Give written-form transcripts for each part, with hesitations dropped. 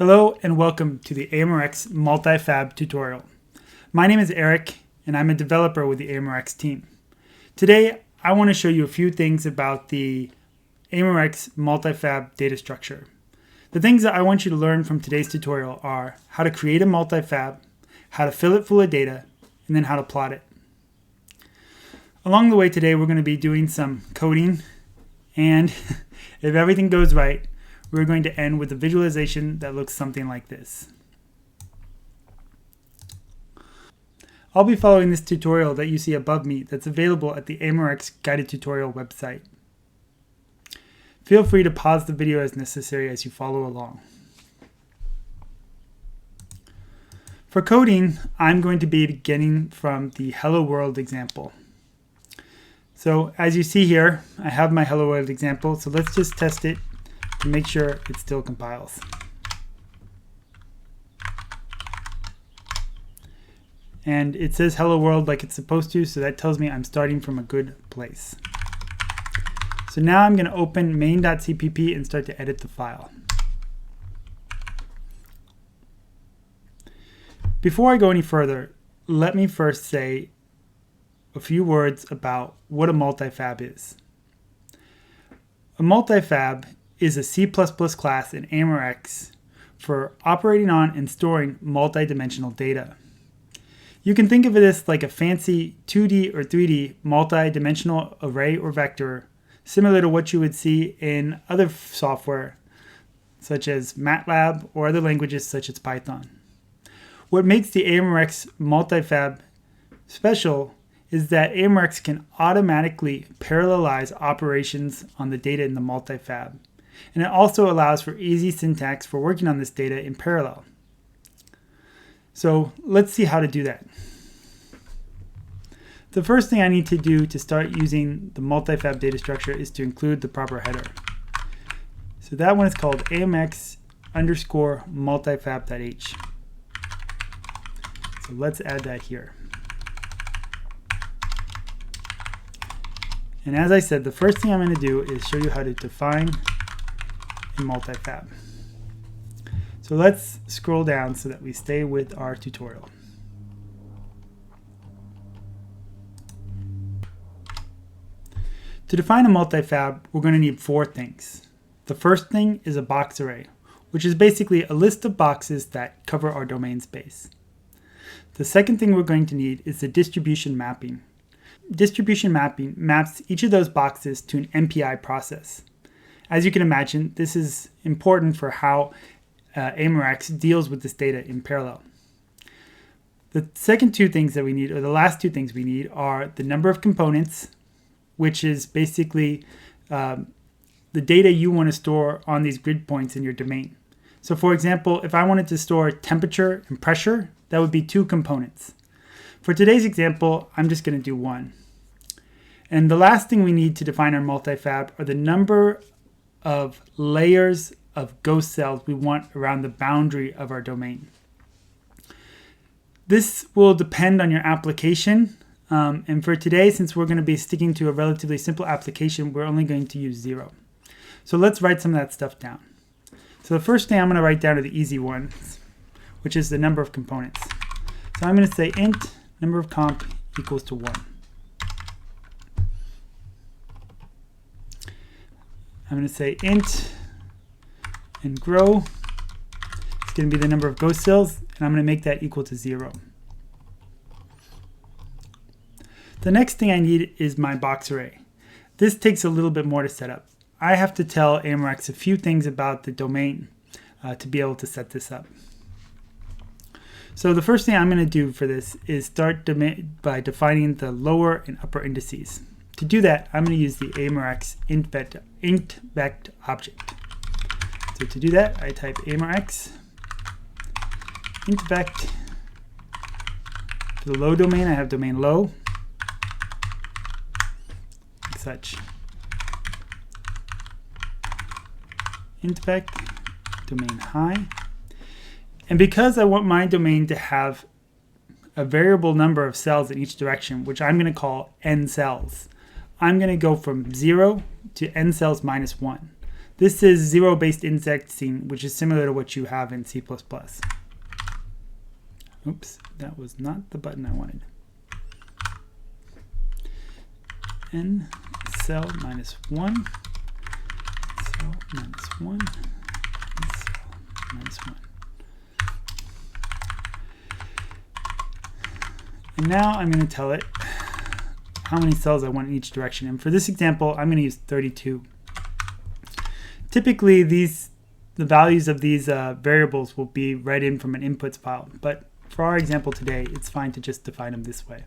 Hello and welcome to the AMReX MultiFab tutorial. My name is Eric and I'm a developer with the AMReX team. Today I want to show you a few things about the AMReX MultiFab data structure. The things that I want you to learn from today's tutorial are how to create a multifab, how to fill it full of data, and then how to plot it. Along the way today we're going to be doing some coding, and if everything goes right, we're going to end with a visualization that looks something like this. I'll be following this tutorial that you see above me that's available at the AMReX guided tutorial website. Feel free to pause the video as necessary as you follow along. For coding, I'm going to be beginning from the Hello World example. So as you see here, I have my Hello World example, so let's just test it to make sure it still compiles. And it says hello world like it's supposed to, so that tells me I'm starting from a good place. So now I'm going to open main.cpp and start to edit the file. Before I go any further, let me first say a few words about what a multifab is. A multifab is a C++ class in AMReX for operating on and storing multi-dimensional data. You can think of this like a fancy 2D or 3D multi-dimensional array or vector, similar to what you would see in other software, such as MATLAB or other languages such as Python. What makes the AMReX multifab special is that AMReX can automatically parallelize operations on the data in the multifab. And it also allows for easy syntax for working on this data in parallel. So let's see how to do that. The first thing I need to do to start using the multifab data structure is to include the proper header. So that one is called AMReX_multifab.h. So let's add that here. And as I said, the first thing I'm going to do is show you how to define a multifab. So let's scroll down so that we stay with our tutorial. To define a multifab, we're going to need four things. The first thing is a box array, which is basically a list of boxes that cover our domain space. The second thing we're going to need is the distribution mapping. Distribution mapping maps each of those boxes to an MPI process. As you can imagine, this is important for how AMReX deals with this data in parallel. The second two things that we need, or the last two things we need, are the number of components, which is basically the data you want to store on these grid points in your domain. So for example, if I wanted to store temperature and pressure, that would be two components. For today's example, I'm just going to do one. And the last thing we need to define our multifab are the number of layers of ghost cells we want around the boundary of our domain. This will depend on your application. And for today, since we're going to be sticking to a relatively simple application, we're only going to use 0. So let's write some of that stuff down. So the first thing I'm going to write down are the easy ones, which is the number of components. So I'm going to say int number of comp equals to 1. I'm going to say int and grow. It's going to be the number of ghost cells, and I'm going to make that equal to 0. The next thing I need is my box array. This takes a little bit more to set up. I have to tell AMReX a few things about the domain to be able to set this up. So the first thing I'm going to do for this is start by defining the lower and upper indices. To do that, I'm going to use the AMReX int_vect object. So to do that, I type AMReX int_vect. For the low domain, I have domain low, like such. int_vect domain high. And because I want my domain to have a variable number of cells in each direction, which I'm going to call n cells, I'm going to go from 0 to n cells minus 1. This is zero-based indexing, which is similar to what you have in C++. Oops, that was not the button I wanted. N cell minus 1, cell minus 1, and cell minus 1. And now I'm going to tell it how many cells I want in each direction. And for this example, I'm going to use 32. Typically, the values of these variables will be read in from an inputs file. But for our example today, it's fine to just define them this way.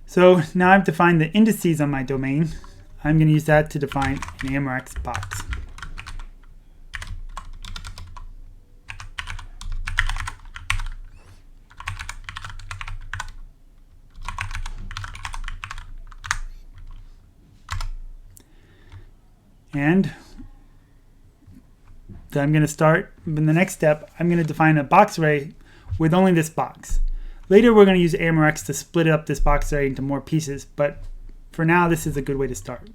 So now I've defined the indices on my domain. I'm going to use that to define an AMReX box. And then I'm going to start, in the next step, I'm going to define a box array with only this box. Later, we're going to use AMReX to split up this box array into more pieces, but for now, this is a good way to start.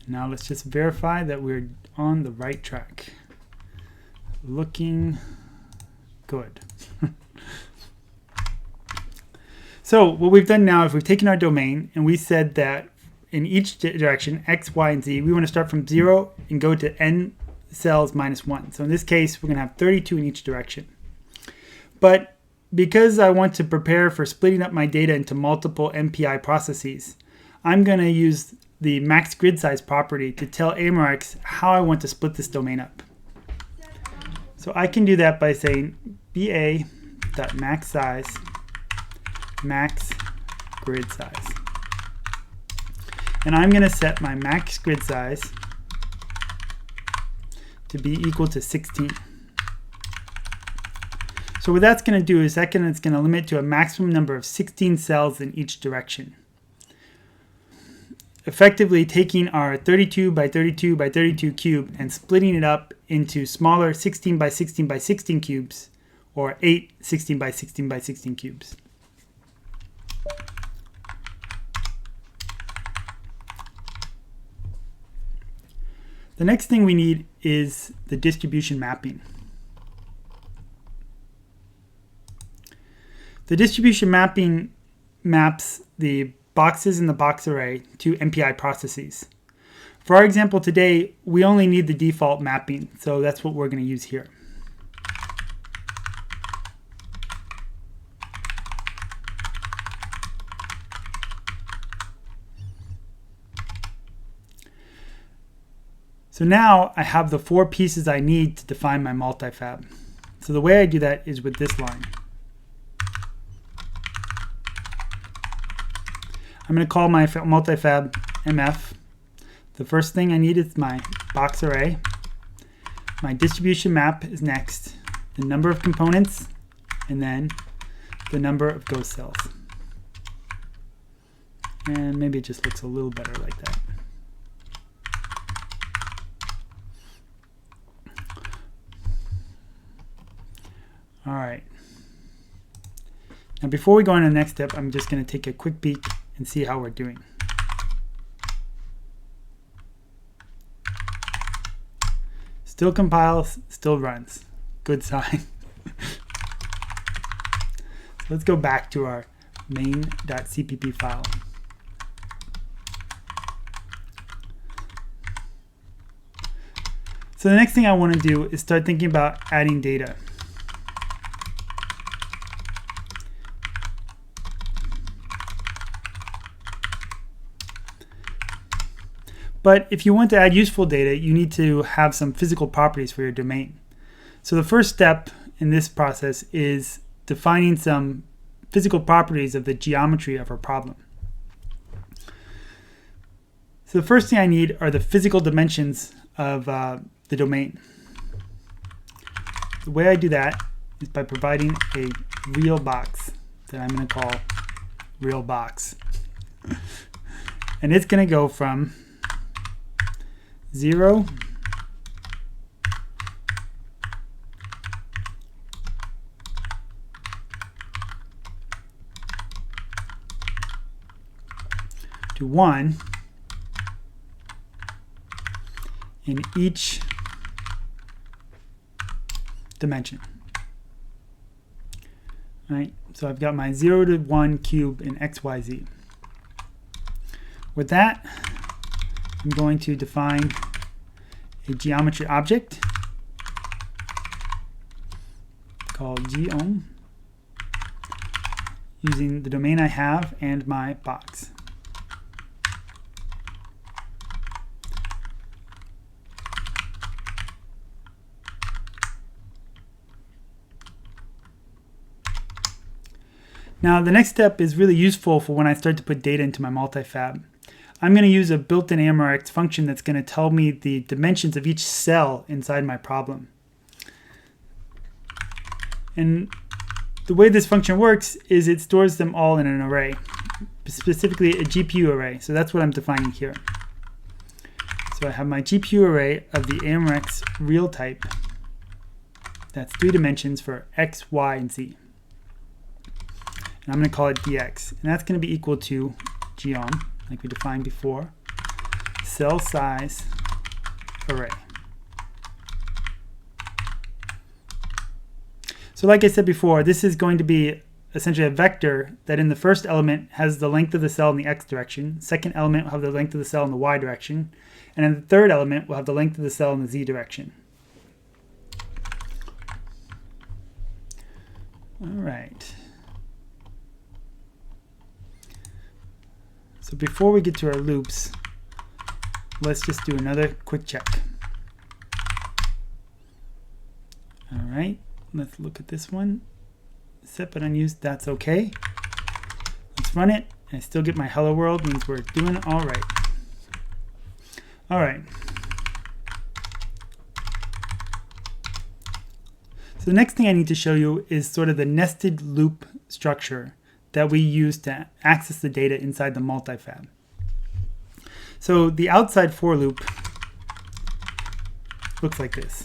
Now let's just verify that we're on the right track. Looking good. So what we've done now is we've taken our domain and we said that in each direction, X, Y, and Z, we want to start from 0 and go to n cells minus 1. So in this case, we're going to have 32 in each direction. But because I want to prepare for splitting up my data into multiple MPI processes, I'm going to use the max grid size property to tell AMReX how I want to split this domain up. So I can do that by saying ba.maxSize max grid size. And I'm going to set my max grid size to be equal to 16. So what that's going to do is it's going to limit to a maximum number of 16 cells in each direction. Effectively taking our 32 by 32 by 32 cube and splitting it up into smaller 16 by 16 by 16 cubes, or 8 16 by 16 by 16 cubes. The next thing we need is the distribution mapping. The distribution mapping maps the boxes in the box array to MPI processes. For our example today, we only need the default mapping, so that's what we're going to use here. So now I have the 4 pieces I need to define my MultiFab. So the way I do that is with this line. I'm going to call my MultiFab MF. The first thing I need is my box array. My distribution map is next. The number of components, and then the number of ghost cells. And maybe it just looks a little better like that. All right. Now before we go on to the next step, I'm just going to take a quick peek and see how we're doing. Still compiles, still runs. Good sign. So let's go back to our main.cpp file. So the next thing I want to do is start thinking about adding data. But if you want to add useful data, you need to have some physical properties for your domain. So the first step in this process is defining some physical properties of the geometry of our problem. So the first thing I need are the physical dimensions of the domain. The way I do that is by providing a real box that I'm going to call real box. And it's going to go from 0 to 1 in each dimension. All right, so I've got my 0 to 1 cube in x, y, z. With that, I'm going to define a geometry object called geom using the domain I have and my box. Now the next step is really useful for when I start to put data into my MultiFab. I'm going to use a built-in AMReX function that's going to tell me the dimensions of each cell inside my problem. And the way this function works is it stores them all in an array, specifically a GPU array. So that's what I'm defining here. So I have my GPU array of the AMReX real type. That's 3 dimensions for x, y, and z. And I'm going to call it dx. And that's going to be equal to geom, like we defined before, cell size array. So like I said before, this is going to be essentially a vector that in the first element has the length of the cell in the x direction, second element will have the length of the cell in the y direction, and in the third element will have the length of the cell in the z direction. All right. So before we get to our loops, let's just do another quick check. All right, let's look at this one. Set but unused, that's okay. Let's run it. I still get my hello world, means we're doing all right. All right. So the next thing I need to show you is sort of the nested loop structure that we use to access the data inside the MultiFab. So the outside for loop looks like this.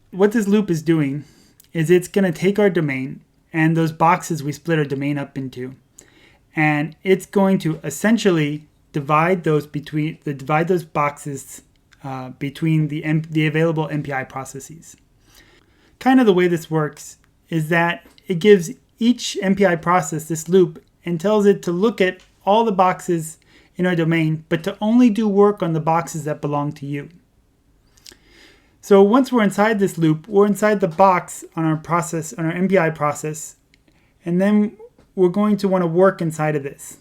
What this loop is doing is it's going to take our domain and those boxes we split our domain up into, and it's going to essentially divide those boxes between the available MPI processes. Kind of the way this works is that it gives each MPI process this loop and tells it to look at all the boxes in our domain, but to only do work on the boxes that belong to you. So once we're inside this loop, we're inside the box on our process, on our MPI process, and then we're going to want to work inside of this.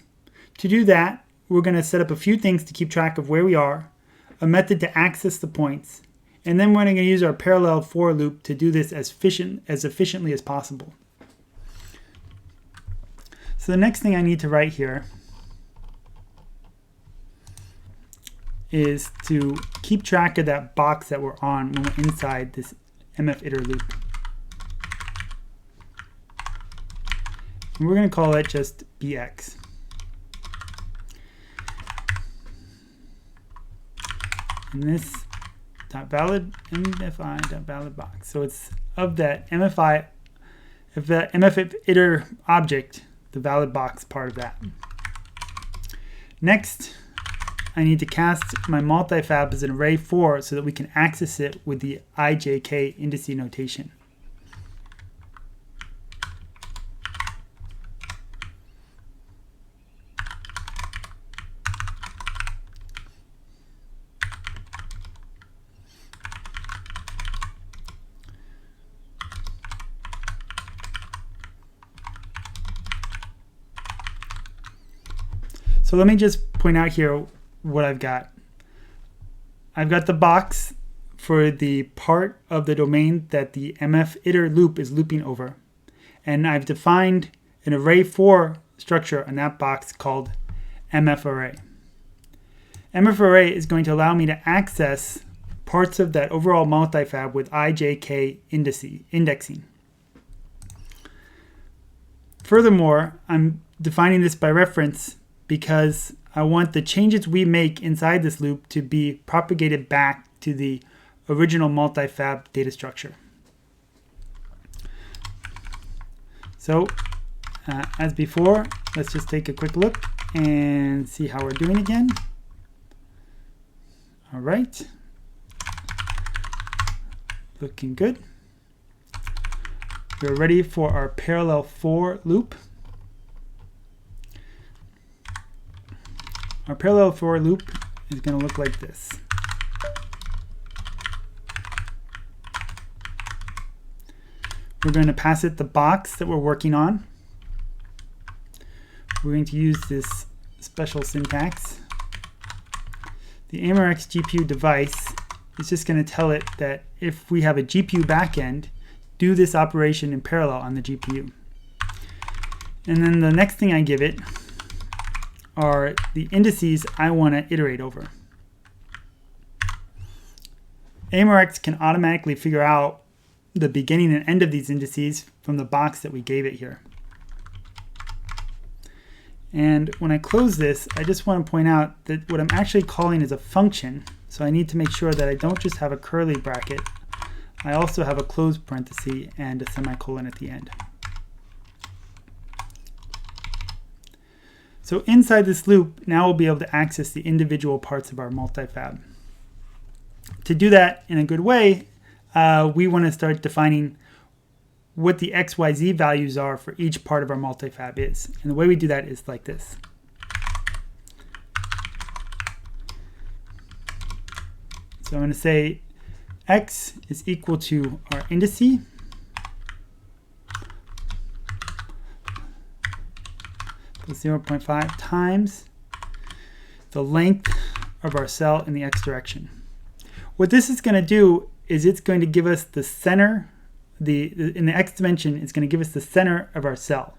To do that, we're going to set up a few things to keep track of where we are, a method to access the points, and then we're going to use our parallel for loop to do this as efficiently as possible. So the next thing I need to write here is to keep track of that box that we're on when we're inside this mf_iter loop. And we're going to call it just bx. And this .valid mfi.valid box. So it's of that mfi, of that mf_iter object, the valid box part of that. Next, I need to cast my MultiFab as an array 4 so that we can access it with the IJK indice notation. So let me just point out here what I've got. I've got the box for the part of the domain that the mf_iter loop is looping over. And I've defined an array 4 structure on that box called mf_array. MFArray is going to allow me to access parts of that overall multifab with IJK indexing. Furthermore, I'm defining this by reference because I want the changes we make inside this loop to be propagated back to the original multifab data structure. So, as before, let's just take a quick look and see how we're doing again. All right. Looking good. We're ready for our parallel for loop. Our parallel for loop is going to look like this. We're going to pass it the box that we're working on. We're going to use this special syntax. The AMReX GPU device is just going to tell it that if we have a GPU backend, do this operation in parallel on the GPU. And then the next thing I give it are the indices I want to iterate over. AMReX can automatically figure out the beginning and end of these indices from the box that we gave it here. And when I close this, I just want to point out that what I'm actually calling is a function. So I need to make sure that I don't just have a curly bracket. I also have a closed parenthesis and a semicolon at the end. So inside this loop, now we'll be able to access the individual parts of our multifab. To do that in a good way, we want to start defining what the XYZ values are for each part of our multifab is. And the way we do that is like this. So I'm going to say X is equal to our indice plus 0.5 times the length of our cell in the X direction. What this is going to do is it's going to give us the center, in the X dimension, it's going to give us the center of our cell.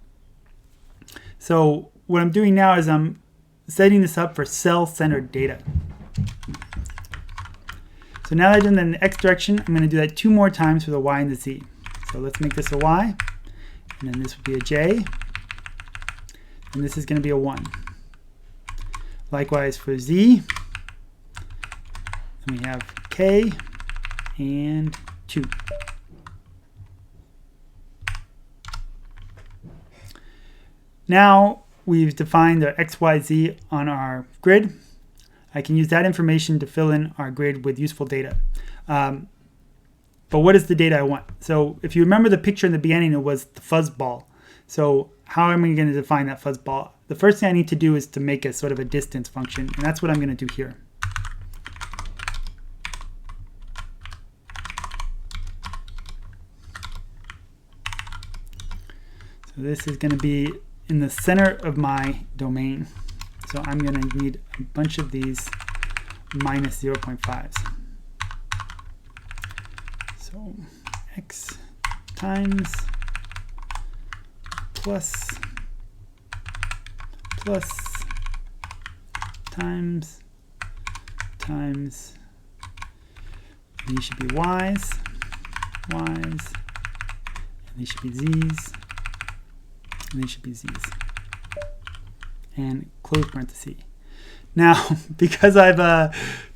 So what I'm doing now is I'm setting this up for cell-centered data. So now that I've done that in the X direction, I'm going to do that 2 more times for the Y and the Z. So let's make this a Y, and then this would be a J, and this is going to be a 1. Likewise for Z, and we have K and 2. Now we've defined the XYZ on our grid. I can use that information to fill in our grid with useful data. But what is the data I want? So if you remember the picture in the beginning, it was the fuzz ball. So how am I going to define that fuzz ball? The first thing I need to do is to make a sort of a distance function, and that's what I'm going to do here. So this is going to be in the center of my domain. So I'm going to need a bunch of these minus 0.5s. So X times plus times these should be Y's, and these should be Z's, and these should be Z's. And close parenthesis. Now, because I've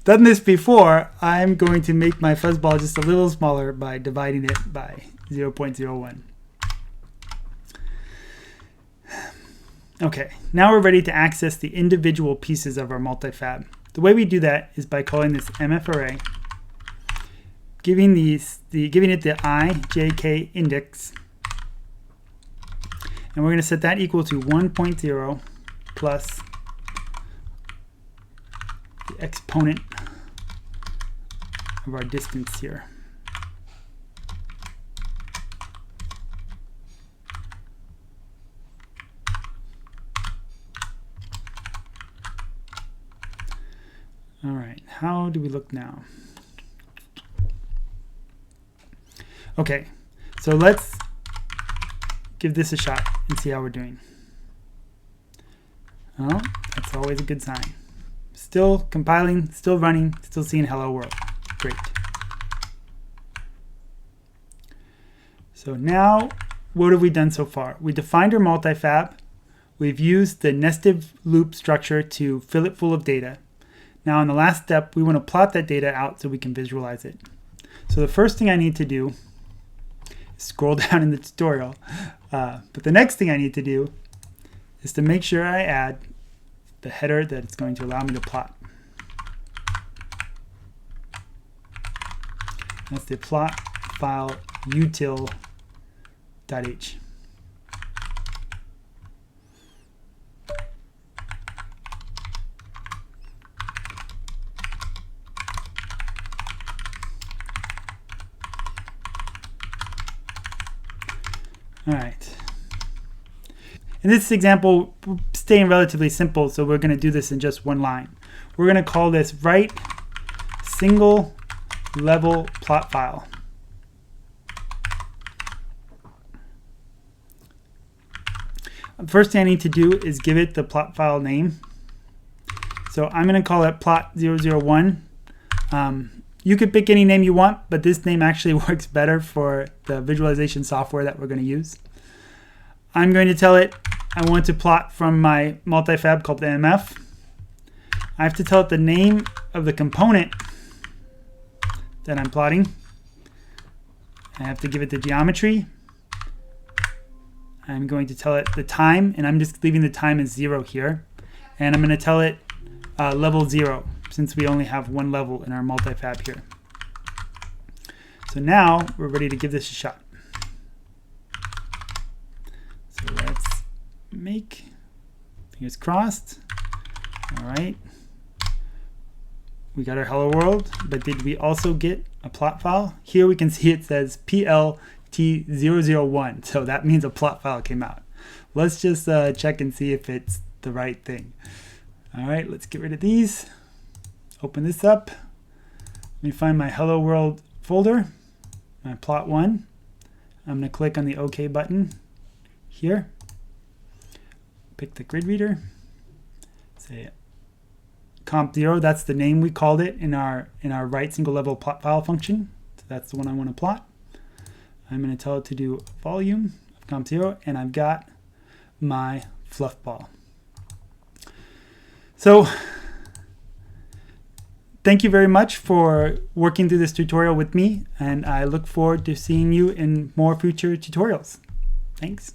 done this before, I'm going to make my fuzzball just a little smaller by dividing it by 0.01. Okay, now we're ready to access the individual pieces of our multifab. The way we do that is by calling this MFArray, giving it the IJK index, and we're going to set that equal to 1.0 plus the exponent of our distance here. All right, how do we look now? Okay, so let's give this a shot and see how we're doing. Well, that's always a good sign. Still compiling, still running, still seeing hello world. Great. So now, what have we done so far? We defined our MultiFab. We've used the nested loop structure to fill it full of data. Now in the last step, we want to plot that data out so we can visualize it. So the first thing I need to do is scroll down in the tutorial. But the next thing I need to do is to make sure I add the header that it's going to allow me to plot. That's the plot file util.h. All right. In this example, we're staying relatively simple, so we're going to do this in just one line. We're going to call this write single level plot file. First thing I need to do is give it the plot file name. So I'm going to call it plot001. You could pick any name you want, but this name actually works better for the visualization software that we're going to use. I'm going to tell it I want to plot from my MultiFab called MF. I have to tell it the name of the component that I'm plotting. I have to give it the geometry. I'm going to tell it the time, and I'm just leaving the time as 0 here. And I'm going to tell it level 0, since we only have one level in our MultiFab here. So now we're ready to give this a shot. So let's make, fingers crossed. All right. We got our hello world, but did we also get a plot file? Here we can see it says PLT001, so that means a plot file came out. Let's just check and see if it's the right thing. All right, let's get rid of these. Open this up. Let me find my hello world folder, my plot one. I'm going to click on the OK button here. Pick the grid reader. Say comp0, that's the name we called it in our write single level plot file function. So that's the one I want to plot. I'm going to tell it to do volume of comp0, and I've got my fluff ball. So thank you very much for working through this tutorial with me, and I look forward to seeing you in more future tutorials. Thanks.